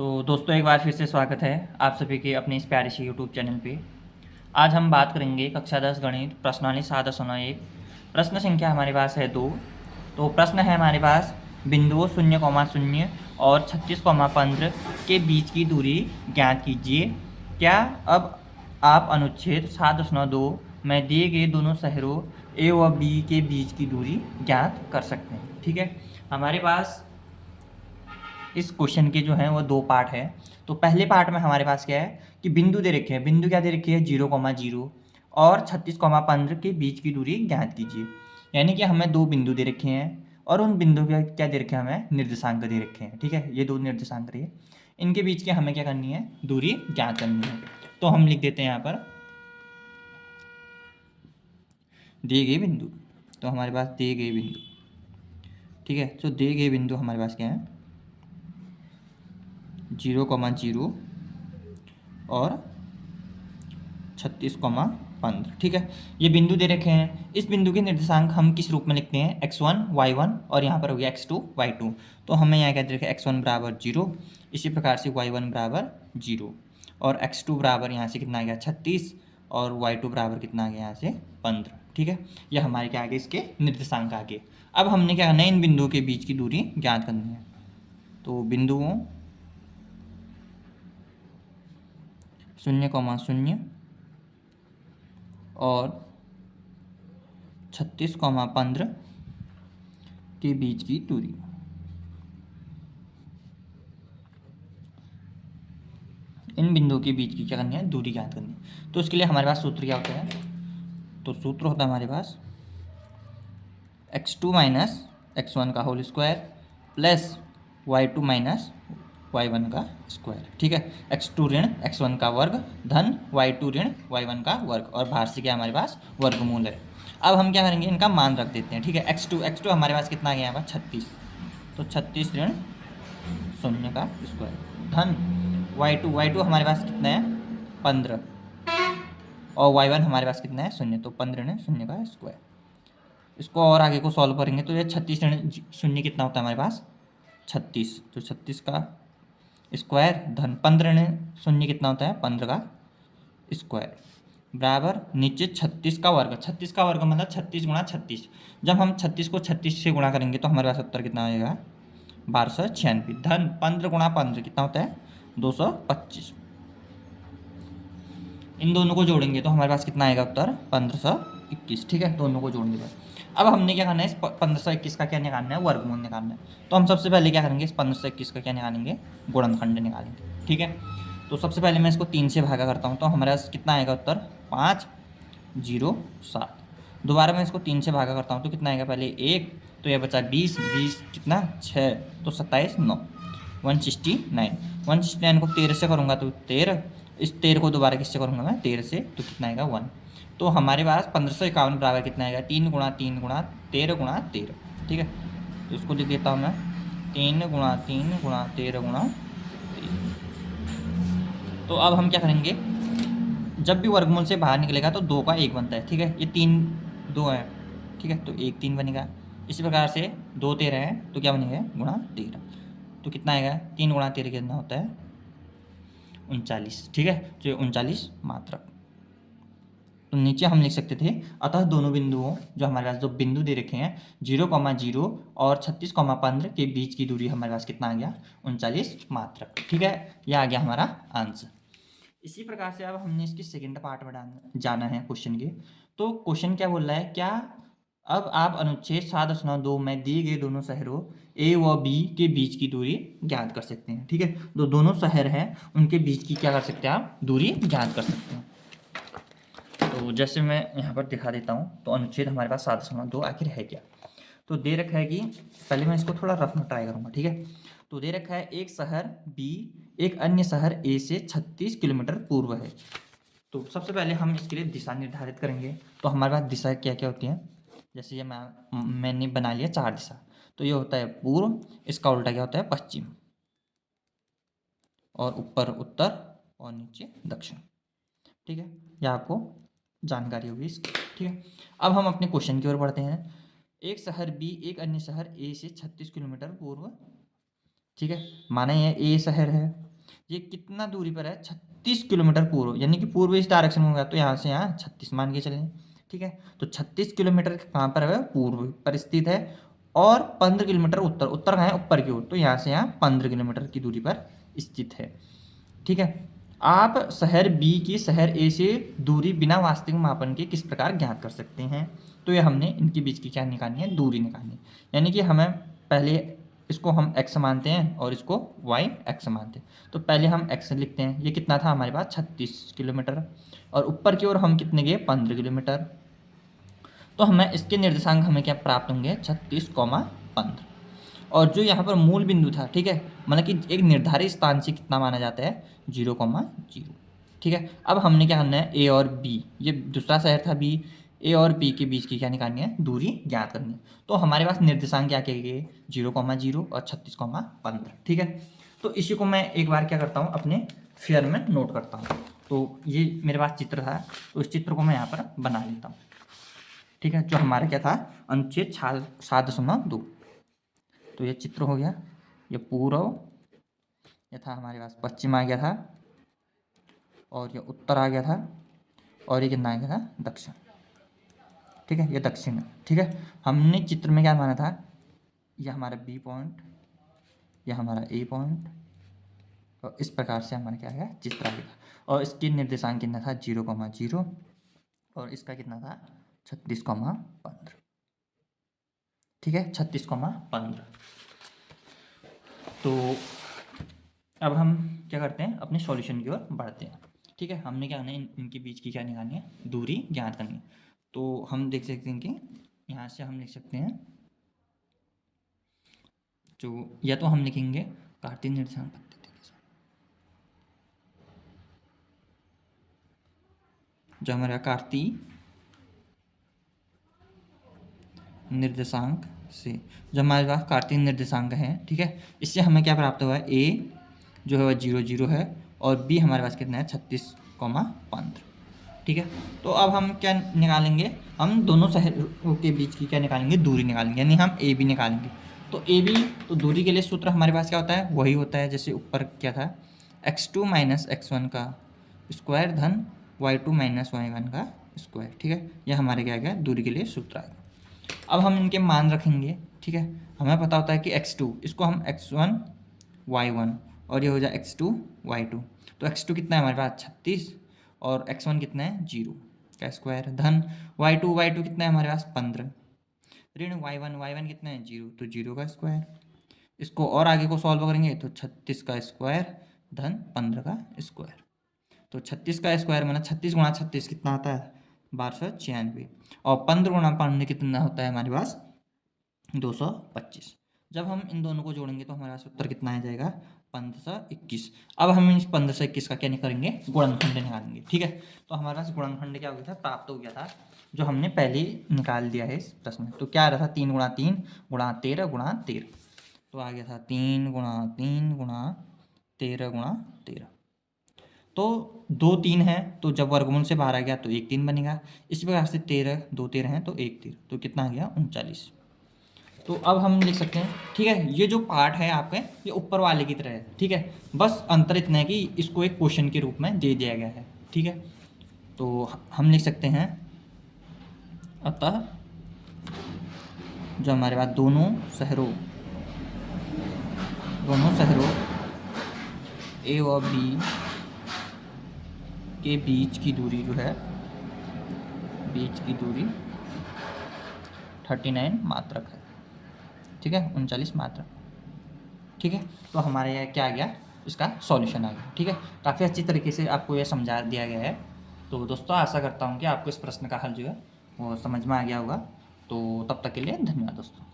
तो दोस्तों एक बार फिर से स्वागत है आप सभी के अपने इस प्यारे से यूट्यूब चैनल पे। आज हम बात करेंगे कक्षा 10 गणित प्रश्नावली 7.1। प्रश्न संख्या हमारे पास है 2। तो प्रश्न है हमारे पास बिंदुओं 0,0 और 36,15 के बीच की दूरी ज्ञात कीजिए। क्या अब आप अनुच्छेद 7.2 में दिए गए दोनों शहरों ए व बी के बीच की दूरी ज्ञात कर सकते हैं। ठीक है, हमारे पास इस क्वेश्चन के जो हैं वो दो पार्ट है। तो पहले पार्ट में हमारे पास क्या है कि बिंदु दे रखे हैं। बिंदु क्या दे रखी है? 0,0 और 36,15 के बीच की दूरी ज्ञात कीजिए। यानी कि हमें दो बिंदु दे रखे हैं और उन बिंदु के क्या दे रखे हैं? हमें निर्देशांक दे रखे हैं। ठीक है, ये दो निर्देशांक रहे, इनके बीच के हमें क्या करनी है? दूरी ज्ञात करनी है। तो हम लिख देते हैं यहाँ पर दिए गए बिंदु। तो हमारे पास दिए गए बिंदु, ठीक है। तो दिए गए बिंदु हमारे पास क्या है? 0,0 और 36,15। ठीक है, ये बिंदु दे रखे हैं। इस बिंदु के निर्देशांक हम किस रूप में लिखते हैं? x1 y1 और यहाँ पर हो गया x2 y2। तो हमें यहाँ क्या दे रखा है? x1 बराबर 0, इसी प्रकार से y1 बराबर 0 और x2 बराबर यहाँ से कितना आ गया? 36 और y2 बराबर कितना आ गया? यहाँ से 15। ठीक है, यह हमारे क्या आगे इसके निर्देशांक आगे। अब हमने क्या करना है? इन बिंदुओं के बीच की दूरी ज्ञात करनी है। तो बिंदुओं 0,0 और 36,15 के बीच की दूरी, इन बिंदुओं के बीच की क्या करनी है? दूरी ज्ञात करनी है। तो इसके लिए हमारे पास सूत्र क्या होता है? तो सूत्र होता है हमारे पास x2 माइनस x1 का whole square plus y2 minus y1 का स्क्वायर। ठीक है, x2 ऋण x1 का वर्ग धन y2 ऋण y1 का वर्ग और बाहर से क्या हमारे पास? वर्गमूल है। अब हम क्या करेंगे? इनका मान रख देते हैं। ठीक है, x2 हमारे पास कितना आ गया? यहाँ पर 36। तो 36 ऋण 0 का स्क्वायर धन y2 हमारे पास कितना है? 15 और y1 हमारे पास कितना है? 0। तो 15 ऋण 0 का स्क्वायर। इसको और आगे को सॉल्व करेंगे तो ये 36 ऋण 0 कितना होता है हमारे पास? 36। तो 36 का स्क्वायर धन 15 ऋण 0 कितना होता है? 15 का स्क्वायर बराबर नीचे 36 का वर्ग। 36 का वर्ग मतलब 36 गुणा 36। जब हम 36 को 36 से गुणा करेंगे तो हमारे पास उत्तर कितना आएगा? 1296 धन 15 गुणा 15 कितना होता है? 225। इन दोनों को जोड़ेंगे तो हमारे पास कितना आएगा उत्तर? 1521। ठीक है, दोनों को जोड़ने पर अब हमने क्या करना है? इस 1521 का क्या निकालना है? वर्गमूल निकालना है। तो हम सबसे पहले क्या करेंगे? इस 1521 का क्या निकालेंगे? गुणनखंड निकालेंगे। ठीक है, तो सबसे पहले मैं इसको 3 से भागा करता हूँ तो हमारे पास कितना आएगा उत्तर? 507। दोबारा मैं इसको 3 से भागा करता हूँ तो कितना आएगा? पहले 1, तो यह बचा 20, 20 कितना? 6, तो 27, 9, 169। 169 को 13 से करूँगा तो 13, इस 13 को दोबारा किससे करूँगा मैं? 13 से, तो कितना आएगा? 1। तो हमारे पास 1551 बराबर कितना आएगा? 3 गुणा 3 गुणा 13 गुणा 13। ठीक है, तो इसको लिख देता हूँ मैं 3 गुणा 3 गुणा 13 गुणा 13। तो अब हम क्या करेंगे? जब भी वर्गमूल से बाहर निकलेगा तो 2 का 1 बनता है। ठीक है, ये 3 2 है। ठीक है, तो 1 3 बनेगा। इसी प्रकार से 2 13 है तो क्या बनेगा? गुणा 13। तो कितना आएगा? 3 गुणा 13 कितना होता है? 39। ठीक है, तो ये 39 मात्रक। तो नीचे हम लिख सकते थे अतः दोनों बिंदुओं, जो हमारे पास दो बिंदु दे रखे हैं 0,0 और 36,15 के बीच की दूरी हमारे पास कितना आ गया? 39 मात्रक। ठीक है, यह आ गया हमारा आंसर। इसी प्रकार से अब हमने इसकी सेकंड पार्ट में जाना है क्वेश्चन के। तो क्वेश्चन क्या बोल रहा है? क्या अब आप अनुच्छेद 7.2 में दिए गए दोनों शहरों ए व बी के बीच की दूरी ज्ञात कर सकते हैं। ठीक है, तो दोनों शहर हैं उनके बीच की क्या कर सकते हैं? आप दूरी ज्ञात कर सकते हैं। तो जैसे मैं यहाँ पर दिखा देता हूँ, तो अनुच्छेद हमारे पास 7.2 आखिर है क्या? तो दे रखा है कि पहले मैं इसको थोड़ा रफ में ट्राई करूँगा। ठीक है, तो दे रखा है एक शहर बी एक अन्य शहर ए से 36 किलोमीटर पूर्व है। तो सबसे पहले हम इसके लिए दिशा निर्धारित करेंगे। तो हमारे पास दिशा क्या क्या होती हैं? जैसे ये मैंने बना लिया 4 दिशा। तो ये होता है पूर्व, इसका उल्टा क्या होता है? पश्चिम, और ऊपर उत्तर और नीचे दक्षिण। ठीक है, यह आपको जानकारी होगी इसकी। ठीक है, अब हम अपने क्वेश्चन की ओर बढ़ते हैं। एक शहर बी एक अन्य शहर ए से 36 किलोमीटर पूर्व। ठीक है, माना यह ए शहर है ये कितना दूरी पर है, 36 किलोमीटर पूर्व, यानी कि पूर्व इस डायरेक्शन में होगा, तो यहाँ से यहाँ 36 मान के चलें। ठीक है, तो 36 किलोमीटर कहाँ पर है, पूर्व पर स्थित है, और 15 किलोमीटर उत्तर, उत्तर कहाँ है, ऊपर की ओर, तो यहाँ से यहाँ 15 किलोमीटर की दूरी पर स्थित है। ठीक है, आप शहर बी की शहर ए से दूरी बिना वास्तविक मापन के किस प्रकार ज्ञात कर सकते हैं। तो ये हमने इनके बीच की क्या निकालनी है, दूरी निकालनी है। यानी कि हमें पहले इसको हम x मानते हैं और इसको y x मानते हैं। तो पहले हम x लिखते हैं, ये कितना था हमारे पास 36 किलोमीटर, और ऊपर की ओर हम कितने गए, 15 किलोमीटर। तो हमें इसके निर्देशांक हमें क्या प्राप्त होंगे, 36,15। और जो यहाँ पर मूल बिंदु था, ठीक है, मतलब कि एक निर्धारित स्थान से कितना माना जाता है, 0,0। ठीक है, अब हमने क्या करना है, ए और बी, ये दूसरा शहर था बी, ए और बी के बीच की क्या निकालनी है, दूरी ज्ञात करनी है। तो हमारे पास निर्देशांक क्या किए गए, 0,0 और 36,15। ठीक है, तो इसी को मैं एक बार क्या करता हूँ, अपने फेयर में नोट करता हूँ। तो ये मेरे पास चित्र था, तो इस चित्र को मैं यहाँ पर बना लेता हूँ। ठीक है, जो हमारा क्या था, अनुच्छेद 7.2। तो ये चित्र हो गया, ये पूर्व, ये था हमारे पास पश्चिम आ गया था, और ये उत्तर आ गया था, और ये कितना आ गया था, दक्षिण। ठीक है, ये दक्षिण है। ठीक है, हमने चित्र में क्या माना था, यह हमारा बी पॉइंट, यह हमारा ए पॉइंट, और इस प्रकार से हमारा क्या है, चित्र आ गया। और इसके निर्देशांक कितना था, 0,0, और इसका कितना था, 36,15। ठीक है, 36,15। तो अब हम क्या करते हैं, अपने सॉल्यूशन की ओर बढ़ते हैं। ठीक है, हमने क्या करना है, इनके बीच की क्या निकालनी है, दूरी ज्ञात करनी है। तो हम देख सकते हैं कि यहाँ से हम लिख सकते हैं, जो या तो हम लिखेंगे कार्तीय निर्देशांक, जो हमारा कार्तीय निर्देशांक से, जो हमारे पास कार्तीय निर्देशांक है, ठीक है, इससे हमें क्या प्राप्त हुआ है, ए जो है 0,0 है, और बी हमारे पास कितना है, 36,15। ठीक है, तो अब हम क्या निकालेंगे, हम दोनों शहरों के बीच की क्या निकालेंगे, दूरी निकालेंगे, यानी हम ए बी निकालेंगे। तो ए बी, तो दूरी के लिए सूत्र हमारे पास क्या होता है, वही होता है जैसे ऊपर क्या था, x2 माइनस x1 का स्क्वायर धन y2 माइनस y1 का स्क्वायर। ठीक है, यह हमारे क्या गया, दूरी के लिए सूत्र आएगा। अब हम इनके मान रखेंगे। ठीक है, हमें पता होता है कि x2, इसको हम x1 y1, और ये हो जाए x2 y2। तो x2 कितना है हमारे पास, 36, और x1 कितना है, 0 का स्क्वायर, धन y2 कितना है हमारे पास, 15, ऋण y1 कितना है, 0, तो 0 का स्क्वायर। इसको और आगे को सॉल्व करेंगे तो 36 का स्क्वायर धन 15 का स्क्वायर। तो 36 का स्क्वायर माना 36 गुणा 36 कितना आता है, 1296, और 15 गुणा 15 कितना होता है हमारे पास, 225। जब हम इन दोनों को जोड़ेंगे तो हमारे पास उत्तर कितना आ जाएगा, 1521। अब हम इस 1521 का क्या निकालेंगे, गुणनखंड निकालेंगे। ठीक है, तो हमारे पास गुणनखंड क्या हो गया था, प्राप्त हो गया था, जो हमने पहले ही निकाल दिया है इस प्रश्न में। तो क्या आ रहा था, 3 गुणा 3 गुणा 13 गुणा 13। तो आ गया था 3 गुणा 3 गुणा 13 गुणा 13। तो 2 3 है, तो जब वर्गमूल से बाहर आ गया तो 1 3 बनेगा। इस प्रकार से 13 2 13 है, तो 1 13, तो कितना आ गया, 39। तो अब हम लिख सकते हैं। ठीक है, ये जो पार्ट है आपके, ये ऊपर वाले की तरह है। ठीक है, बस अंतर इतना है कि इसको एक क्वेश्चन के रूप में दे दिया गया है। ठीक है, तो हम लिख सकते हैं, अतः जो हमारे पास दोनों शहरों ए और बी के बीच की दूरी जो है, बीच की दूरी 39 मात्रक है। ठीक है, 39 मात्रक। ठीक है, तो हमारे यहाँ क्या आ गया, इसका सॉल्यूशन आ गया। ठीक है, काफ़ी अच्छी तरीके से आपको यह समझा दिया गया है। तो दोस्तों आशा करता हूँ कि आपको इस प्रश्न का हल जो है वो समझ में आ गया होगा। तो तब तक के लिए धन्यवाद दोस्तों।